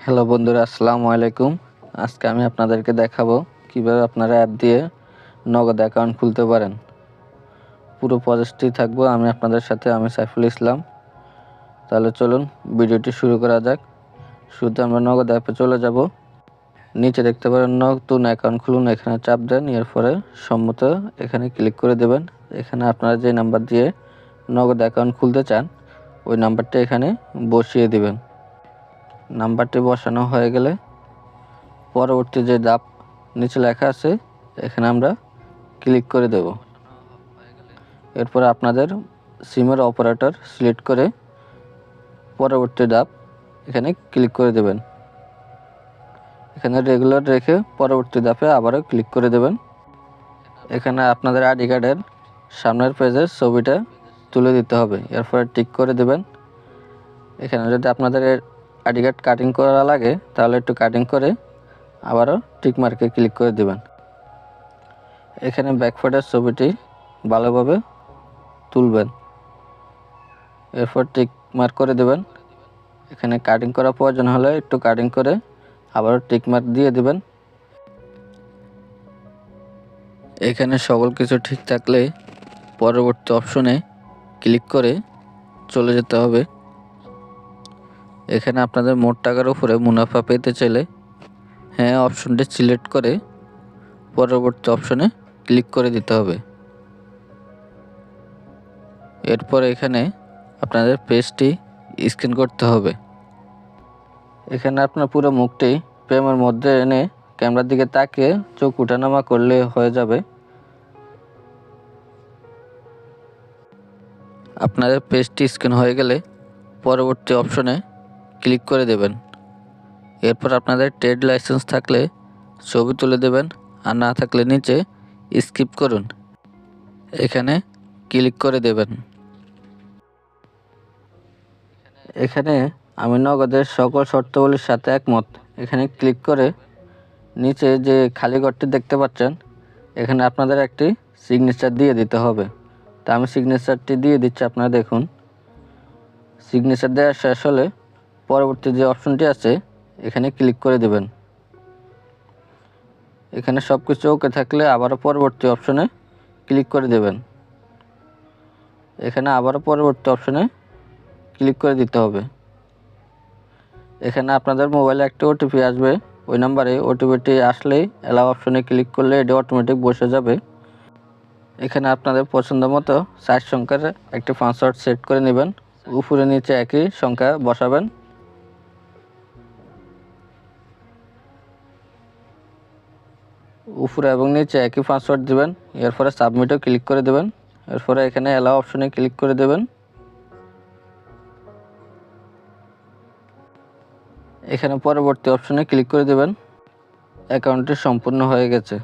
Hello বন্ধুরা, আসসালামু আলাইকুম। আজকে আমি আপনাদেরকে দেখাবো কিভাবে আপনারা অ্যাপ দিয়ে নগদ অ্যাকাউন্ট খুলতে পারেন। পুরো প্রসেসটি থাকবো আমি আপনাদের সাথে, আমি সাইফুল ইসলাম। তাহলে চলুন ভিডিওটি শুরু করা যাক। শুরুতে আমরা নগদ অ্যাপে চলে যাব। নিচে দেখতে পারেন নতুন অ্যাকাউন্ট খুলুন, এখানে চাপ দেন। এরপরে সম্মত এখানে ক্লিক করে দেবেন। এখানে আপনারা যে নাম্বার দিয়ে নগদ অ্যাকাউন্ট খুলতে চান ওই নাম্বারটা এখানে বসিয়ে দিবেন। নাম্বারটি বসানো হয়ে গেলে পরবর্তী যে ধাপ নিচে লেখা আছে এখানে আমরা ক্লিক করে দেব। এরপর আপনাদের সিমের অপারেটর সিলেক্ট করে পরবর্তী ধাপ এখানে ক্লিক করে দেবেন। এখানে রেগুলার রেখে পরবর্তী ধাপে আবারও ক্লিক করে দেবেন। এখানে আপনাদের আইডি কার্ডের সামনের পেজের ছবিটা তুলে দিতে হবে। এরপরে টিক করে দেবেন। এখানে যদি আপনাদের আইডি কার্ড কাটিং করা লাগে তাহলে একটু কাটিং করে আবারও টিক মার্কে ক্লিক করে দেবেন। এখানে ব্যাকফোটের ছবিটি ভালোভাবে তুলবেন। এরপর টিক মার্ক করে দেবেন। এখানে কাটিং করা প্রয়োজন হলে একটু কাটিং করে আবারও টিক মার্ক দিয়ে দেবেন। এখানে সকল কিছু ঠিক থাকলে পরবর্তী অপশনে ক্লিক করে চলে যেতে হবে। এখানে আপনাদের মোট টাকার উপরে মুনাফা পেতে চাইলে হ্যাঁ অপশনটি সিলেক্ট করে পরবর্তী অপশনে ক্লিক করে দিতে হবে। এরপর এখানে আপনাদের পেজটি স্ক্যান করতে হবে। এখানে আপনার পুরো মুখটি ফ্রেমের মধ্যে এনে ক্যামেরার দিকে তাকিয়ে চোখ উঠানামা করলে হয়ে যাবে। আপনাদের পেজটি স্ক্যান হয়ে গেলে পরবর্তী অপশনে ক্লিক করে দেবেন। এরপর আপনাদের ট্রেড লাইসেন্স থাকলে ছবি তুলে দেবেন, আর না থাকলে নিচে স্কিপ করুন এখানে ক্লিক করে দেবেন। এখানে আমি নগদের সকল শর্তাবলীর সাথে একমত এখানে ক্লিক করে নিচে যে খালি ঘরটি দেখতে পাচ্ছেন এখানে আপনাদের একটি সিগনেচার দিয়ে দিতে হবে। তা আমি সিগনেচারটি দিয়ে দিচ্ছি, আপনারা দেখুন। সিগনেচার দেওয়া শেষ হলে পরবর্তী যে অপশনটি আছে এখানে ক্লিক করে দেবেন। এখানে সব কিছু ওকে থাকলে আবারও পরবর্তী অপশনে ক্লিক করে দেবেন। এখানে আবারও পরবর্তী অপশনে ক্লিক করে দিতে হবে। এখানে আপনাদের মোবাইলে একটা ওটিপি আসবে, ওই নাম্বারে ওটিপিটি আসলেই অ্যালাউ অপশনে ক্লিক করলে এটি অটোমেটিক বসে যাবে। এখানে আপনাদের পছন্দ মতো 4 সংখ্যার একটি পাসওয়ার্ড সেট করে নেবেন। উপরে নিচে একই সংখ্যা বসাবেন। উপরে এবং নিচে একই পাসওয়ার্ড দিবেন। এরপরে সাবমিটও ক্লিক করে দেবেন। এরপরে এখানে অ্যালাউ অপশনে ক্লিক করে দেবেন। এখানে পরবর্তী অপশনে ক্লিক করে দেবেন। অ্যাকাউন্টটি সম্পূর্ণ হয়ে গেছে।